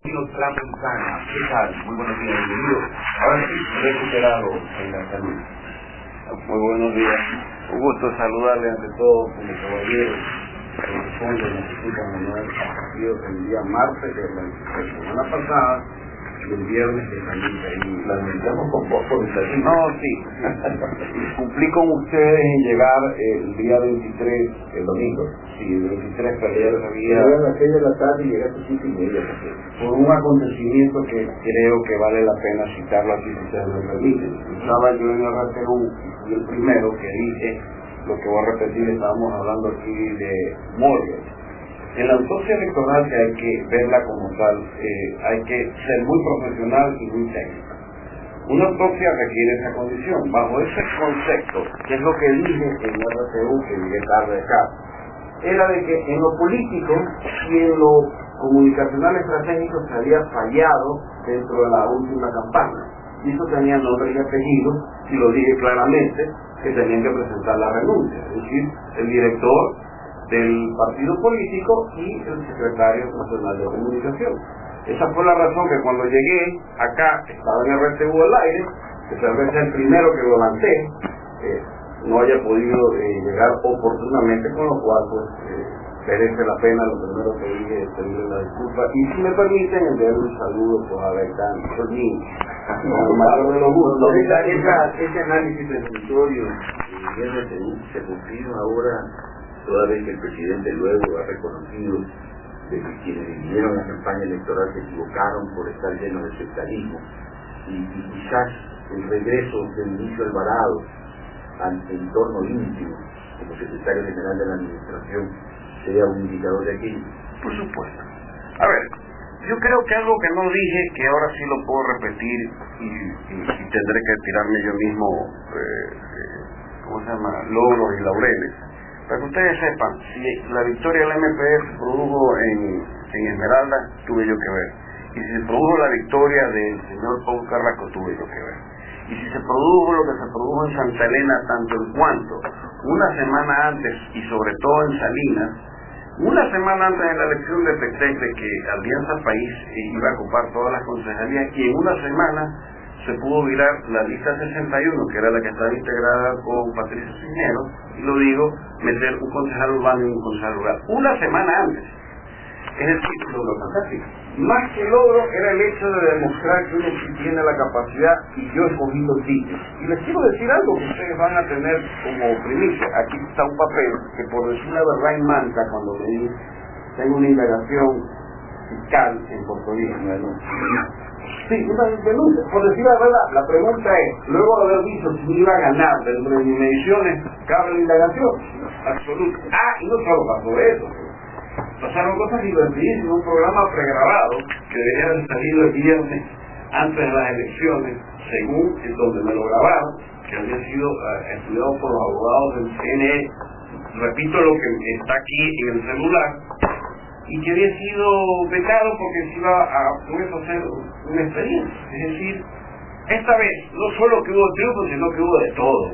Tramontana, ¿qué tal? Muy buenos días, bienvenido. Ahora sí, recuperado en la salud. Muy buenos días. Un gusto saludarle ante todo como caballero. Corresponde a Necesita Manuel Castillo el día martes de la semana pasada y el viernes que también ahí. La necesitamos con vos por el No, sí. Cumplí con ustedes en llegar el día 23, el domingo. Sí, el 23, pero ayer había... a las 6 de la tarde y llegué a las 5:30. Por un acontecimiento que creo que vale la pena citarlo aquí si ustedes me permiten. Estaba yo en el RTU y fui el primero que dije lo que voy a repetir. Estábamos hablando aquí de mortgage. En la autopsia electoral, que hay que verla como tal, hay que ser muy profesional y muy técnica. Una autopsia requiere esa condición. Bajo ese concepto, que es lo que dije en el RTU, que llegué tarde acá, era de que en lo político y en lo comunicacional estratégico se había fallado dentro de la última campaña. Y eso tenía nombre y apellido, y lo dije claramente, que tenían que presentar la renuncia. Es decir, el director del partido político y el secretario nacional de comunicación. Esa fue la razón que cuando llegué acá, estaba en el RTU al aire, que tal vez sea el primero que lo lancé, no haya podido llegar oportunamente, con lo cual pues merece la pena. Lo primero que dije es pedirle la disculpa y si me permiten enviarle un saludo pues, a Gaitán Solín, con el mayor de los gustos. Ese análisis definitorio del RTU se confirma ahora, toda vez que el presidente luego ha reconocido de que quienes vinieron a la campaña electoral se equivocaron por estar llenos de sectarismo y quizás el regreso de Vinicio Alvarado al entorno íntimo como secretario general de la administración sea un indicador de aquello. Por supuesto. A ver, yo creo que algo que no dije, que ahora sí lo puedo repetir y tendré que tirarme yo mismo, ¿cómo se llama? Logros y laureles. Para que ustedes sepan, si la victoria del MPF se produjo en Esmeralda, tuve yo que ver. Y si se produjo la victoria del señor Paul Carrasco, tuve yo que ver. Y si se produjo lo que se produjo en Santa Elena, tanto en cuanto una semana antes y sobre todo en Salinas, una semana antes de la elección de Petén, de que Alianza País iba a ocupar todas las concejalías, y en una semana se pudo virar la lista 61, que era la que estaba integrada con Patricio Cisneros, y lo digo, meter un concejal urbano y un concejal rural, una semana antes. Es decir, logro fantástico. Más que logro era el hecho de demostrar que uno sí tiene la capacidad, y yo escogí los sitios. Y les quiero decir algo que ustedes van a tener como primicia. Aquí está un papel que, por decir la verdad en manta, cuando me di, tengo una indagación fiscal en Puerto Rico. Sí, una denuncia. Por decir la verdad, la pregunta es, luego de haber dicho si iba a ganar dentro de mis mediciones, ¿cabe la indagación? Absoluto. Y no solo pasó eso. Pasaron cosas divertidísimas, un programa pregrabado que debería haber salido el viernes antes de las elecciones, según en donde me lo grabaron, que había sido estudiado por los abogados del CNE, repito lo que está aquí en el celular, y que había sido becado porque se iba a hacer una experiencia. Es decir, esta vez no solo que hubo triunfo, sino que hubo de todo,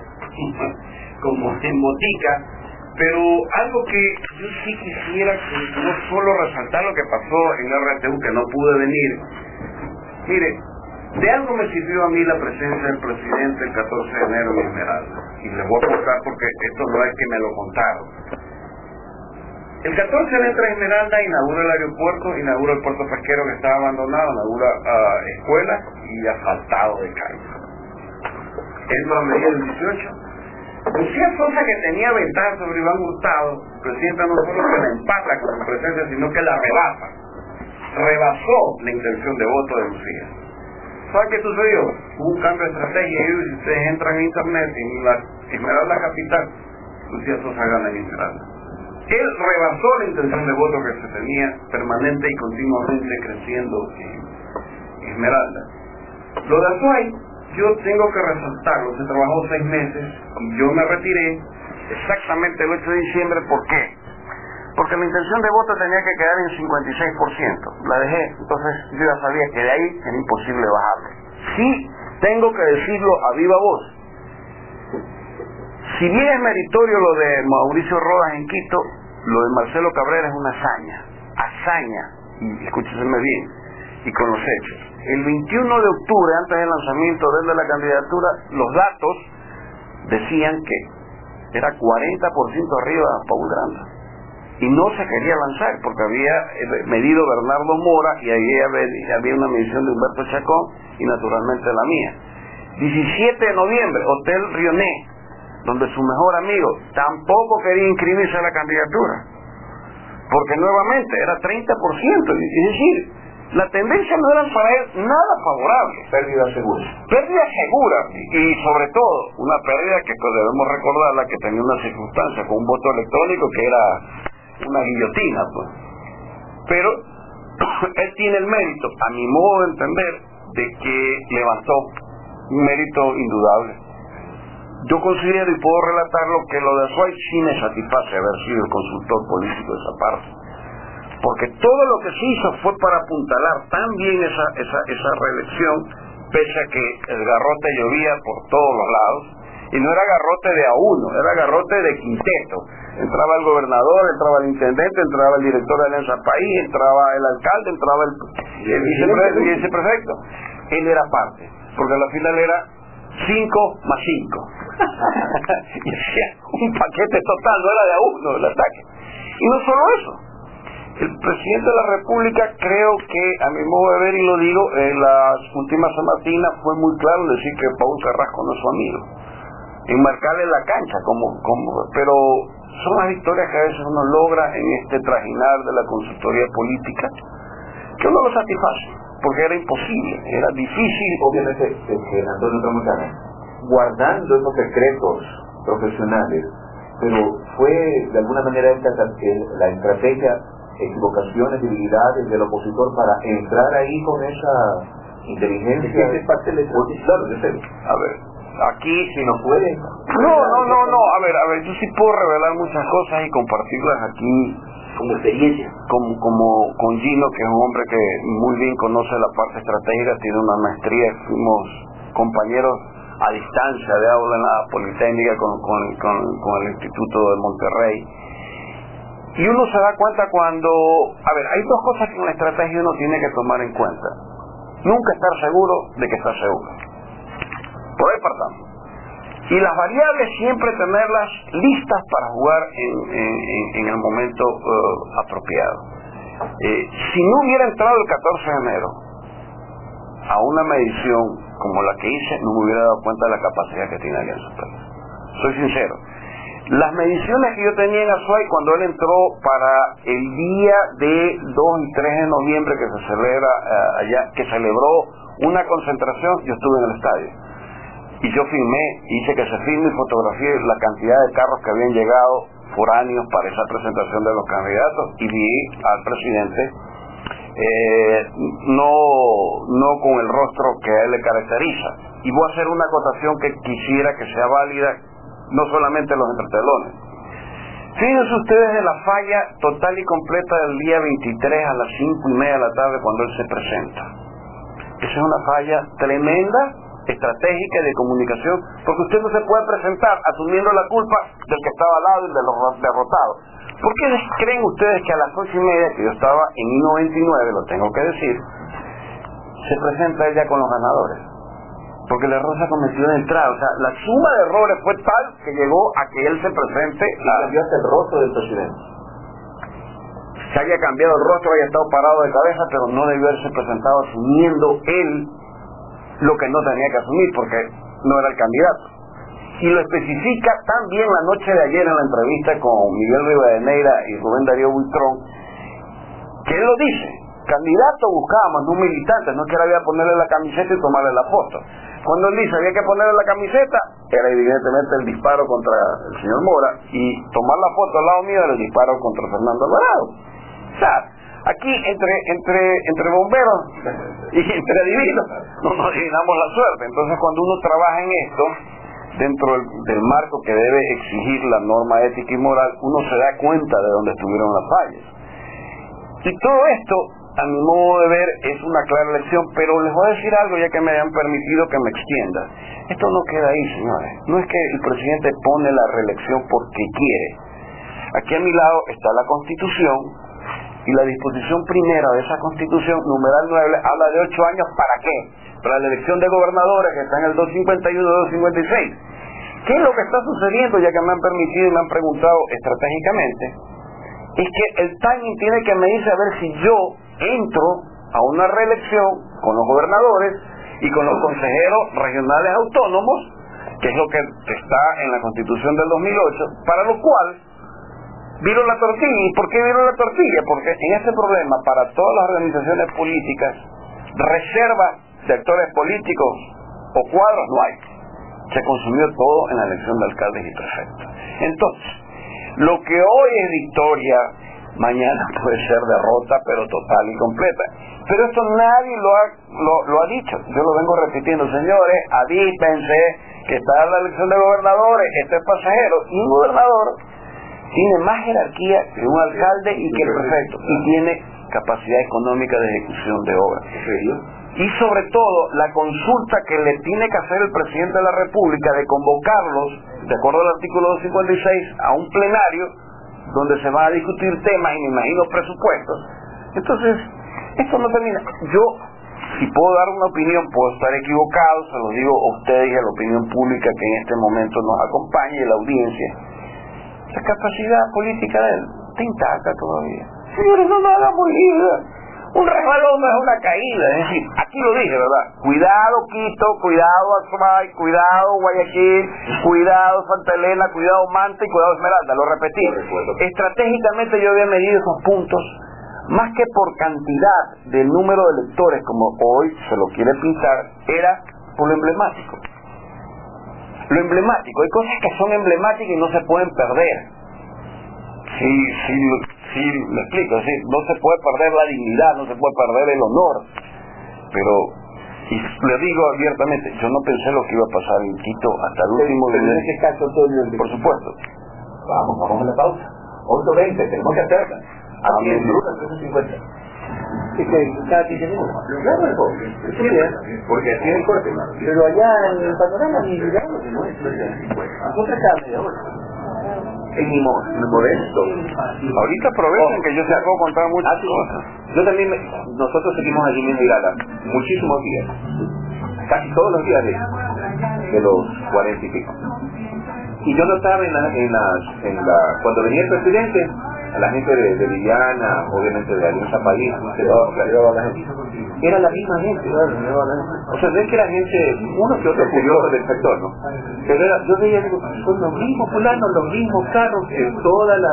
como en botica. Pero algo que yo sí quisiera que no solo resaltar lo que pasó en RTU, que no pude venir. Mire, de algo me sirvió a mí la presencia del presidente el 14 de enero en Esmeralda. Y les voy a contar porque esto no es que me lo contaron. El 14 él entra a Esmeralda, inaugura el aeropuerto, inaugura el puerto pesquero que estaba abandonado, inaugura escuelas y asfaltado de calle. Entra a medida del 18. Lucía Sosa, que tenía ventaja sobre Iván Hurtado, el presidente no solo que la empata con su presencia, sino que la rebasó la intención de voto de Lucía. ¿Sabe qué sucedió? Hubo un cambio de estrategia y si ustedes entran en internet, en la Esmeralda capital, Lucía Sosa gana en Esmeralda. Él rebasó la intención de voto que se tenía permanente y continuamente creciendo en Esmeralda. Lo de Azuay, yo tengo que resaltarlo, se trabajó 6 meses y yo me retiré exactamente el 8 de diciembre. ¿Por qué? Porque la intención de voto tenía que quedar en 56%. La dejé, entonces yo ya sabía que de ahí era imposible bajarlo. Sí, tengo que decirlo a viva voz. Si bien es meritorio lo de Mauricio Rodas en Quito, lo de Marcelo Cabrera es una hazaña, y escúchenseme bien, y con los hechos. El 21 de octubre, antes del lanzamiento de la candidatura, los datos decían que era 40% arriba Paul Granda. Y no se quería lanzar porque había medido Bernardo Mora y ahí había una medición de Humberto Chacón y naturalmente la mía. 17 de noviembre, Hotel Rioné, donde su mejor amigo tampoco quería inscribirse a la candidatura, porque nuevamente era 30%, es decir, la tendencia no era para él nada favorable. Pérdida segura. Pérdida segura, y sobre todo una pérdida que pues debemos recordarla, que tenía una circunstancia con un voto electrónico que era una guillotina, pues. Pero él tiene el mérito, a mi modo de entender, de que levantó un mérito indudable. Yo considero y puedo relatarlo que lo de Azuay sí me satisface haber sido el consultor político de esa parte, porque todo lo que se hizo fue para apuntalar tan bien esa reelección, pese a que el garrote llovía por todos los lados, y no era garrote de a uno, era garrote de quinteto. Entraba el gobernador, entraba el intendente, entraba el director de Alianza País, entraba el alcalde, entraba el viceprefecto. Él era parte, porque al final era 5 más 5. Y hacía un paquete total, no era de a uno el ataque. Y no solo eso, el presidente de la República, creo que a mi modo de ver, y lo digo, en las últimas sematinas fue muy claro en decir que Paul Carrasco no es su amigo, en marcarle la cancha, pero son las victorias que a veces uno logra en este trajinar de la consultoría política, que uno lo satisface, porque era imposible, era difícil. Obviamente, Antonio Tramontana, guardando esos secretos profesionales, pero fue de alguna manera la estrategia, equivocaciones, debilidades del opositor para entrar ahí con esa inteligencia. ¿Qué parte le claro, yo sé. A ver, aquí si no puede. No, a ver, yo sí puedo revelar muchas cosas y compartirlas aquí como experiencia, como con Gino, que es un hombre que muy bien conoce la parte estratégica, tiene una maestría, fuimos compañeros a distancia de aula en la Politécnica con el Instituto de Monterrey, y uno se da cuenta cuando, a ver, hay dos cosas que en la estrategia uno tiene que tomar en cuenta: nunca estar seguro de que está seguro, por ahí partamos, y las variables siempre tenerlas listas para jugar en el momento apropiado. Si no hubiera entrado el 14 de enero a una medición como la que hice, no me hubiera dado cuenta de la capacidad que tiene Alianza País. Soy sincero. Las mediciones que yo tenía en Azuay cuando él entró para el día de 2 y 3 de noviembre que se celebra allá, que celebró una concentración, yo estuve en el estadio. Y yo filmé, hice que se filme y fotografié la cantidad de carros que habían llegado foráneos para esa presentación de los candidatos, y vi al presidente no con el rostro que a él le caracteriza. Y voy a hacer una acotación que quisiera que sea válida, no solamente en los entretelones. Fíjense ustedes en la falla total y completa del día 23 a las 5:30 de la tarde cuando él se presenta. Esa es una falla tremenda, estratégica y de comunicación, porque usted no se puede presentar asumiendo la culpa del que estaba al lado y de los derrotados. ¿Por qué creen ustedes que a las 8:30, que yo estaba en I-99, lo tengo que decir, se presenta ella con los ganadores? Porque el error se cometió de entrada. O sea, la suma de errores fue tal que llegó a que él se presente. Cambió hasta el rostro del presidente. Se haya cambiado el rostro, haya estado parado de cabeza, pero no debió haberse presentado asumiendo él lo que no tenía que asumir, porque no era el candidato. Y lo especifica también la noche de ayer en la entrevista con Miguel Rivadeneira y Rubén Darío Buitrón, que él lo dice: candidato buscábamos, no militantes, no es que había que ponerle la camiseta y tomarle la foto. Cuando él dice había que ponerle la camiseta, era evidentemente el disparo contra el señor Mora, y tomar la foto al lado mío era el disparo contra Fernando Alvarado. O sea, aquí entre bomberos y entre divinos no nos adivinamos la suerte. Entonces, cuando uno trabaja en esto, dentro del marco que debe exigir la norma ética y moral, uno se da cuenta de dónde estuvieron las fallas. Y todo esto, a mi modo de ver, es una clara lección, pero les voy a decir algo, ya que me han permitido que me extienda. Esto no queda ahí, señores. No es que el presidente pone la reelección porque quiere. Aquí a mi lado está la Constitución, Y la disposición primera de esa Constitución, numeral 9, habla de 8 años, ¿para qué? Para la elección de gobernadores, que está en el 251 y 256. ¿Qué es lo que está sucediendo, ya que me han permitido y me han preguntado estratégicamente? Es que el timing tiene que medirse a ver si yo entro a una reelección con los gobernadores y con los consejeros regionales autónomos, que es lo que está en la Constitución del 2008, para lo cual vino la tortilla. ¿Y por qué vino la tortilla? Porque en este problema, para todas las organizaciones políticas, reserva de actores políticos o cuadros no hay. Se consumió todo en la elección de alcaldes y prefectos. Entonces, lo que hoy es victoria, mañana puede ser derrota, pero total y completa. Pero esto nadie lo ha dicho. Yo lo vengo repitiendo, señores, avítense que está la elección de gobernadores, esto es pasajero, y un gobernador tiene más jerarquía que un alcalde y que el prefecto, y tiene capacidad económica de ejecución de obras. ¿En serio? Y sobre todo, la consulta que le tiene que hacer el presidente de la República de convocarlos, de acuerdo al artículo 256, a un plenario donde se va a discutir temas y me imagino presupuestos. Entonces, esto no termina. Yo, si puedo dar una opinión, puedo estar equivocado, se lo digo a ustedes y a la opinión pública que en este momento nos acompaña y a la audiencia. La capacidad política de él está intacta todavía. Señores, no nos hagamos líder. Un resbalón no es una caída, es decir, aquí lo dije, ¿verdad? Cuidado Quito, cuidado Azuay, cuidado Guayaquil, cuidado Santa Elena, cuidado Manta y cuidado Esmeralda, lo repetí. Estratégicamente yo había medido esos puntos, más que por cantidad de número de electores, como hoy se lo quiere pintar, era por lo emblemático. Lo emblemático, hay cosas que son emblemáticas y no se pueden perder. Sí, me explico, sí, no se puede perder la dignidad, no se puede perder el honor, pero, y le digo abiertamente, yo no pensé lo que iba a pasar en Quito hasta el último día. ¿En qué caso todo el... Por supuesto. Vamos a la pausa. 8:20, tenemos que hacerla. Aquí en Bruja 1350. Cada 15 minutos. Claro, porque así es el corte. Pero allá en el panorama ni digamos, no es otra cada media hora. En mi modesto. Ahorita aprovechen que yo se acabo de contar muchas cosas. Yo también, nosotros seguimos allí en Irala muchísimos días, casi todos los días de los 40 y pico. Y yo notaba cuando venía el presidente, a la gente de Liliana, obviamente de Alianza País, era la misma gente. O sea, ves que la gente, uno que otro curioso del sector, ¿no? Pero yo veía, digo, son los mismos fulanos, los mismos carros en toda la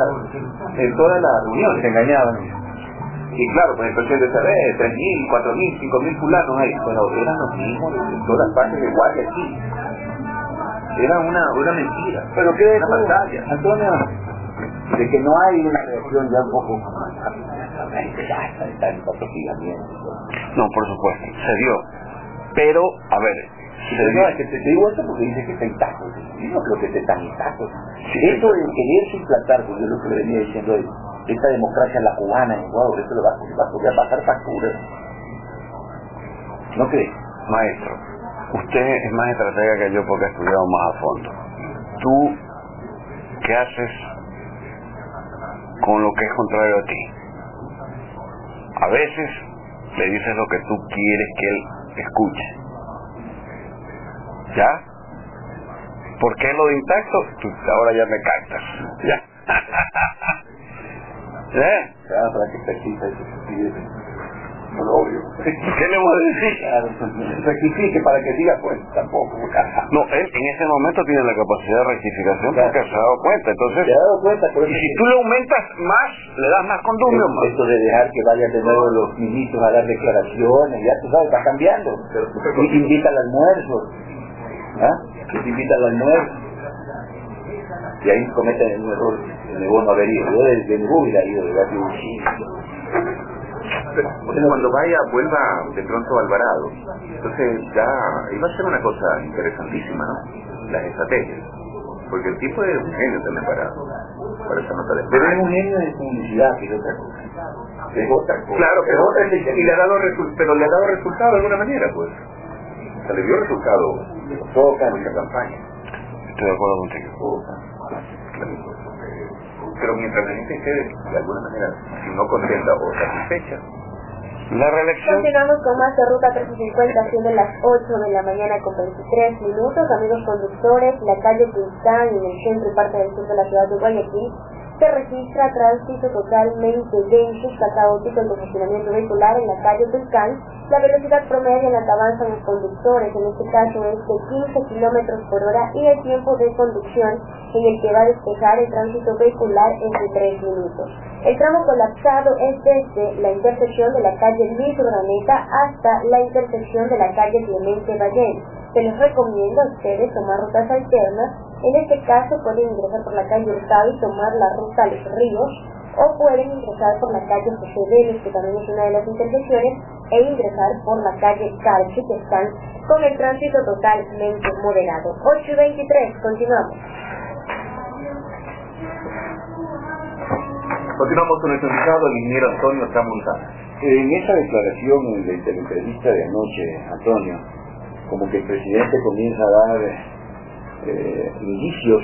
reunión. Se engañaban. Y claro, pues el presidente decía, 3.000, 4.000, 5.000 fulanos ahí, pero eran los mismos en todas partes, igual que aquí. Era una mentira. Pero qué una pantalla, Antonio, de que no hay una reacción ya un poco. Está en hostigamiento. No, por supuesto, se dio. Pero, a ver, te digo esto porque dice que está intacto. Yo no creo que esté tan intacto. Eso de quererse implantar, porque es lo que le venía diciendo hoy, esta democracia la cubana en Ecuador, eso le va a pasar factura. ¿No crees? Maestro, usted es más estratega que yo porque ha estudiado más a fondo. ¿Tú qué haces con lo que es contrario a ti? A veces le dices lo que tú quieres que él escuche. ¿Ya? ¿Por qué lo de intacto? Tú ahora ya me captas. ¿Ya? Para que precisa eso se pide. No lo obvio. ¿Qué le voy a decir? Claro, rectifique para que diga, pues tampoco. No, él en ese momento tiene la capacidad de rectificación porque se ha dado cuenta. Entonces, se ha dado cuenta, por eso y si tú le aumentas más, le das más condumio. Esto de dejar que vayan de nuevo los ministros a dar declaraciones, ya tú sabes, está cambiando. Y invita al almuerzo. Que te invita al almuerzo. Y ahí cometen un error de no haber ido. Yo de nuevo hubiera ido, de verdad. Cuando vuelva de pronto Alvarado, entonces ya iba a ser una cosa interesantísima, ¿no? Las estrategias. Porque el tipo es un genio también para esa nota de... Pero es un genio de publicidad, que es otra cosa. Es otra cosa. Claro, y le ha dado pero le ha dado resultado de alguna manera, pues. O sea, le dio resultado toca en esa campaña. Estoy de acuerdo contigo. pero mientras la gente esté de alguna manera, si no contenta o satisfecha. La reelección. Continuamos con más de Ruta 1350, siendo las 8 de la mañana con 23 minutos. Amigos conductores, la calle Cristán, en el centro y parte del sur de la ciudad de Guayaquil, se registra tránsito totalmente denso, está caótico el congestionamiento vehicular en la calle Tulcán. La velocidad promedio en la que avanzan los conductores, en este caso es de 15 kilómetros por hora, y el tiempo de conducción en el que va a despejar el tránsito vehicular es de 3 minutos. El tramo colapsado es desde la intersección de la calle Luis Urdaneta hasta la intersección de la calle Clemente Ballén. Se les recomienda a ustedes tomar rutas alternas. En este caso pueden ingresar por la calle Hurtado y tomar la ruta Los Ríos, o pueden ingresar por la calle José Vélez, que también es una de las intersecciones, e ingresar por la calle Calche, que están con el tránsito totalmente moderado. 8:23, continuamos. Continuamos con nuestro invitado, el ingeniero Antonio Tramontana. En esa declaración, en la entrevista de anoche, Antonio, como que el presidente comienza a dar indicios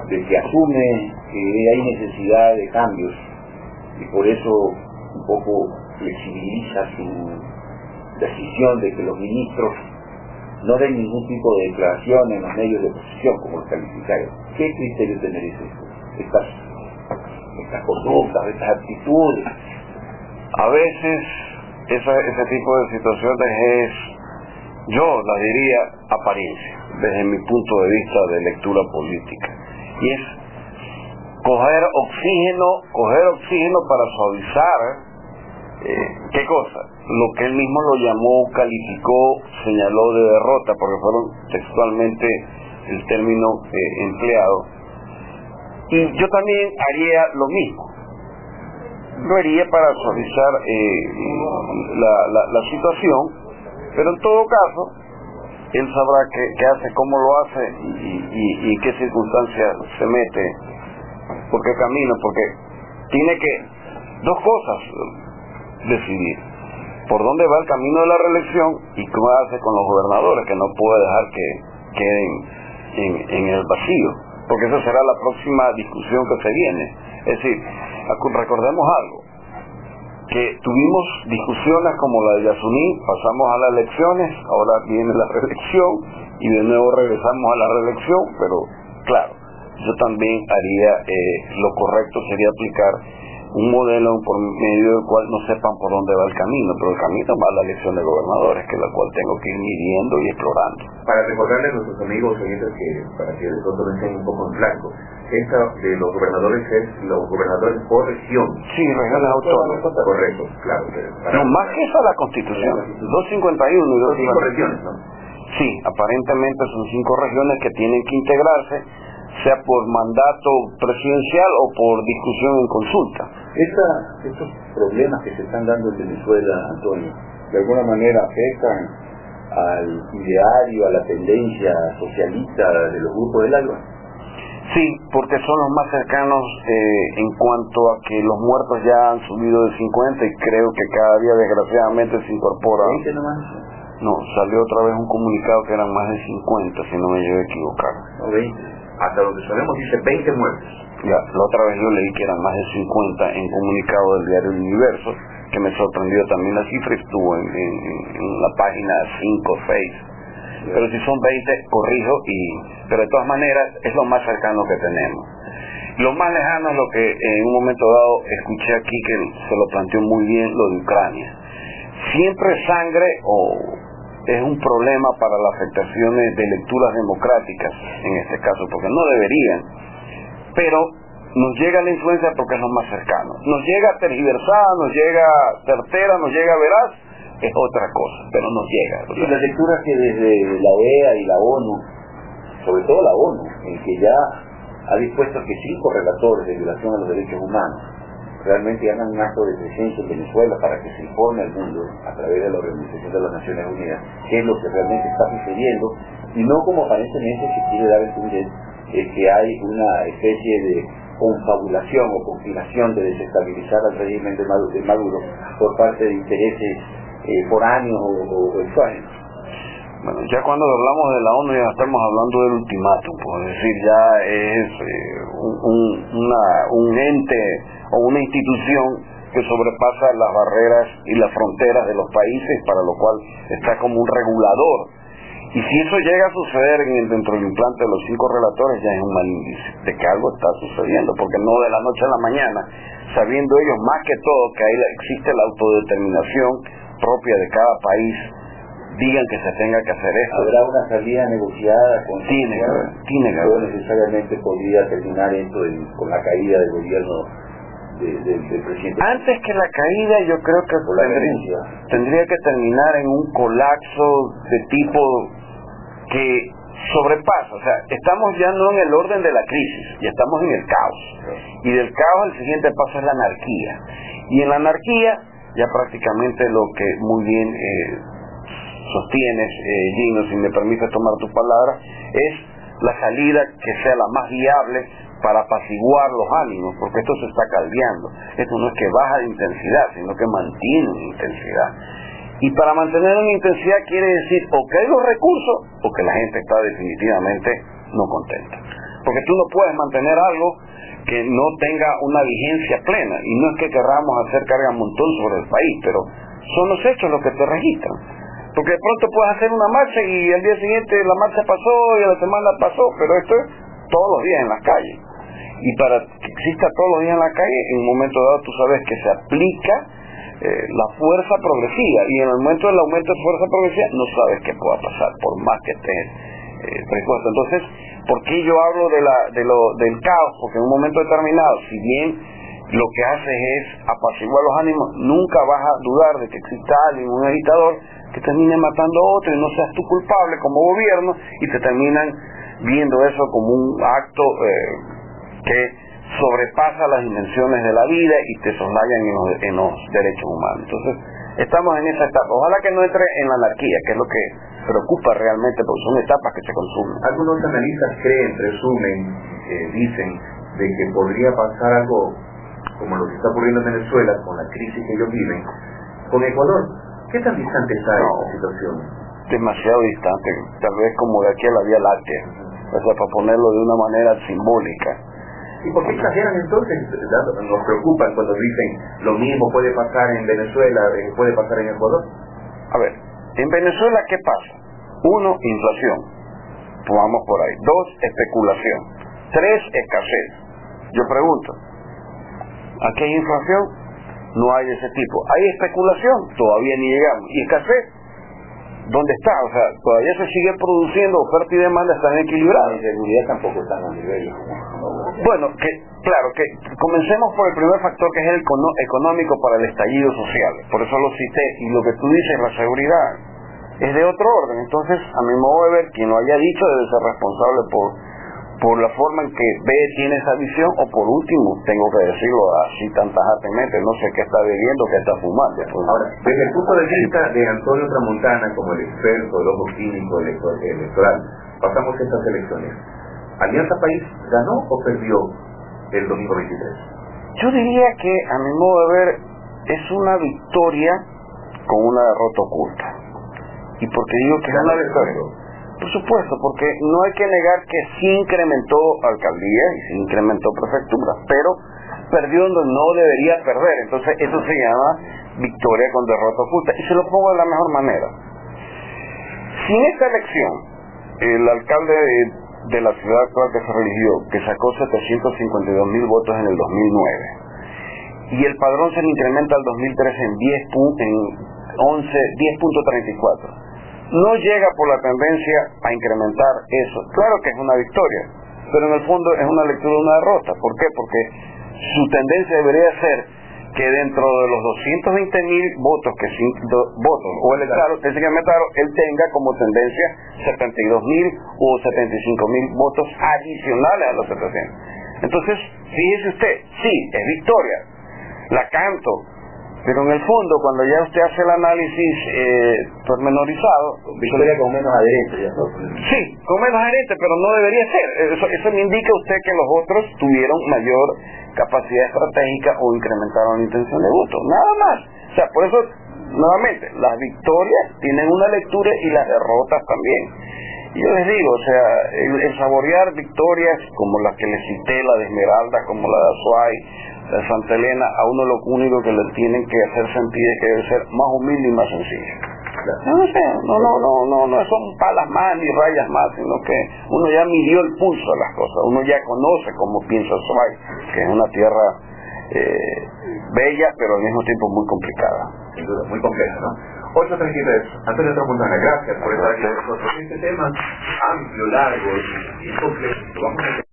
de que asume que hay necesidad de cambios y por eso un poco flexibiliza su decisión de que los ministros no den ningún tipo de declaración en los medios de oposición, como los calificaron. ¿Qué criterio te merece estas conductas, estas actitudes? A veces ese tipo de situaciones es, yo la diría, apariencia, desde mi punto de vista de lectura política, y es coger oxígeno para suavizar ¿qué cosa? Lo que él mismo lo llamó, calificó, señaló de derrota, porque fueron textualmente el término empleado. Y yo también haría lo mismo. Lo haría para suavizar la situación, pero en todo caso, él sabrá qué hace, cómo lo hace y qué circunstancias se mete, por qué camino, porque tiene que, dos cosas, decidir por dónde va el camino de la reelección y cómo hace con los gobernadores, que no puede dejar que queden en el vacío, porque esa será la próxima discusión que se viene. Es decir, recordemos algo, que tuvimos discusiones como la de Yasuní, pasamos a las elecciones, ahora viene la reelección y de nuevo regresamos a la reelección, pero claro, yo también haría, lo correcto sería aplicar un modelo por medio del cual no sepan por dónde va el camino, pero el camino va a la elección de gobernadores, que es la cual tengo que ir midiendo y explorando. Para recordarle a nuestros amigos oyentes que, para que de pronto no estén un poco en blanco, esta de los gobernadores es los gobernadores por región. Sí, regiones autónomas. Correcto, claro. No, más que eso la Constitución. 251 y 5 regiones, ¿no? Sí, aparentemente son 5 regiones que tienen que integrarse, sea por mandato presidencial o por discusión en consulta. Estos problemas que se están dando en Venezuela, Antonio, de alguna manera afectan al ideario, a la tendencia socialista de los grupos del ALBA. Sí, porque son los más cercanos en cuanto a que los muertos ya han subido de 50 y creo que cada día desgraciadamente se incorpora. ¿20 nomás? No, salió otra vez un comunicado que eran más de 50, si no me llevo a equivocar. No, 20. Hasta donde sabemos dice 20 muertos. Ya, la otra vez yo leí que eran más de 50 en comunicado del diario El Universo, que me sorprendió también la cifra, estuvo en la página 5 o 6. Pero si son 20, corrijo, pero de todas maneras es lo más cercano que tenemos. Lo más lejano es lo que en un momento dado escuché aquí, que se lo planteó muy bien, lo de Ucrania. Siempre sangre es un problema para las afectaciones de lecturas democráticas, en este caso, porque no deberían, pero nos llega la influencia porque es lo más cercano. Nos llega tergiversada, nos llega certera, nos llega veraz, es otra cosa, pero nos llega. Y la lectura que desde la OEA y la ONU, sobre todo la ONU, en que ya ha dispuesto que 5 relatores de violación a los derechos humanos realmente hagan un acto de presencia en Venezuela para que se informe al mundo a través de la Organización de las Naciones Unidas qué es lo que realmente está sucediendo, y no como aparentemente se quiere dar a entender que hay una especie de confabulación o conspiración de desestabilizar al régimen de Maduro por parte de intereses foráneos o extranjeros. Bueno, ya cuando hablamos de la ONU ya estamos hablando del ultimátum, es decir, ya es un ente o una institución que sobrepasa las barreras y las fronteras de los países, para lo cual está como un regulador. Y si eso llega a suceder dentro del implante de los 5 relatores, ya es un mal índice de que algo está sucediendo, porque no de la noche a la mañana, sabiendo ellos más que todo que ahí existe la autodeterminación propia de cada país, digan que se tenga que hacer esto. ¿Habrá una salida negociada con tiene que haber. No necesariamente podría terminar esto con la caída del gobierno del presidente. Antes que la caída, yo creo que tendría que terminar en un colapso de tipo que sobrepasa, o sea, estamos ya no en el orden de la crisis, ya estamos en el caos, y del caos el siguiente paso es la anarquía, y en la anarquía ya prácticamente lo que muy bien sostienes, Gino, si me permites tomar tu palabra, es la salida que sea la más viable para apaciguar los ánimos, porque esto se está caldeando. Esto no es que baja de intensidad, sino que mantiene una intensidad. Y para mantener una intensidad quiere decir o que hay los recursos o que la gente está definitivamente no contenta. Porque tú no puedes mantener algo que no tenga una vigencia plena, y no es que querramos hacer carga un montón sobre el país, pero son los hechos los que te registran. Porque de pronto puedes hacer una marcha y al día siguiente la marcha pasó y a la semana pasó, pero esto es todos los días en las calles. Y para que exista todos los días en la calle, en un momento dado tú sabes que se aplica la fuerza progresiva, y en el momento del aumento de fuerza progresiva no sabes qué pueda pasar, por más que estés predispuesto. Entonces, ¿por qué yo hablo del caos? Porque en un momento determinado, si bien lo que haces es apaciguar los ánimos, nunca vas a dudar de que exista alguien, un agitador, que termine matando a otro y no seas tú culpable como gobierno, y te terminan viendo eso como un acto que sobrepasa las dimensiones de la vida y te soslayan en los derechos humanos. Entonces, estamos en esa etapa. Ojalá que no entre en la anarquía, que es lo que preocupa realmente, porque son etapas que se consumen. Algunos analistas creen, presumen, dicen de que podría pasar algo como lo que está ocurriendo en Venezuela con la crisis que ellos viven, con Ecuador. ¿Qué tan distante está esta situación? Demasiado distante, tal vez como de aquí a la Vía Láctea, o sea, para ponerlo de una manera simbólica. ¿Y por qué exageran entonces? Nos preocupan cuando dicen lo mismo puede pasar en Venezuela, puede pasar en Ecuador. A ver, en Venezuela, ¿qué pasa? 1, inflación, vamos por ahí. 2, especulación. 3, escasez. Yo pregunto, ¿aquí hay inflación? No hay de ese tipo. ¿Hay especulación? Todavía ni llegamos. ¿Y escasez? ¿Dónde está? O sea, todavía se sigue produciendo, oferta y demanda están equilibradas. La inseguridad tampoco está a nivel. Bueno, claro, que comencemos por el primer factor, que es el económico para el estallido social. Por eso lo cité, y lo que tú dices, la seguridad, es de otro orden. Entonces, a mi modo de ver, quien lo haya dicho debe ser responsable por la forma en que tiene esa visión, o por último, tengo que decirlo así tan tajantemente, no sé qué está bebiendo, qué está fumando. Ahora, desde el punto de vista de Antonio Tramontana, como el experto del ojo clínico electoral, pasamos estas elecciones. ¿Alianza País ganó o perdió el domingo 23? Yo diría que, a mi modo de ver, es una victoria con una derrota oculta. ¿Y por qué digo que es una victoria? Por supuesto, porque no hay que negar que sí incrementó alcaldía y sí incrementó prefectura, pero perdió donde no debería perder. Entonces eso se llama victoria con derrota oculta, y se lo pongo de la mejor manera. Si en esta elección el alcalde de la ciudad actual que se religió, que sacó 752.000 votos en el 2009, y el padrón se le incrementa al 2013 en 10.34, no llega por la tendencia a incrementar eso. Claro que es una victoria, pero en el fondo es una lectura de una derrota. ¿Por qué? Porque su tendencia debería ser que dentro de los 220.000 votos o electorales que se incrementaron, él tenga como tendencia 72.000 o 75.000 votos adicionales a los 700. Entonces, fíjese usted, sí, es victoria, la canto, pero en el fondo, cuando ya usted hace el análisis pormenorizado, victoria con menos adherentes. Sí, con menos adherentes, pero no debería ser. Eso me indica usted que los otros tuvieron mayor capacidad estratégica o incrementaron la intención de voto, nada más. O sea, por eso nuevamente, las victorias tienen una lectura y las derrotas también. Y yo les digo, o sea, el saborear victorias como las que les cité, la de Esmeralda, como la de Azuay, la de Santa Elena, a uno lo único que le tienen que hacer sentir es que debe ser más humilde y más sencillo. No sé, no son palas más ni rayas más, sino que uno ya midió el pulso de las cosas, uno ya conoce cómo piensa Azuay, que es una tierra bella, pero al mismo tiempo muy complicada. Sin duda, muy compleja, ¿no? 8:33. Antonio Tramontana, gracias por estar aquí con nosotros. Este tema amplio, largo y complejo. Vamos a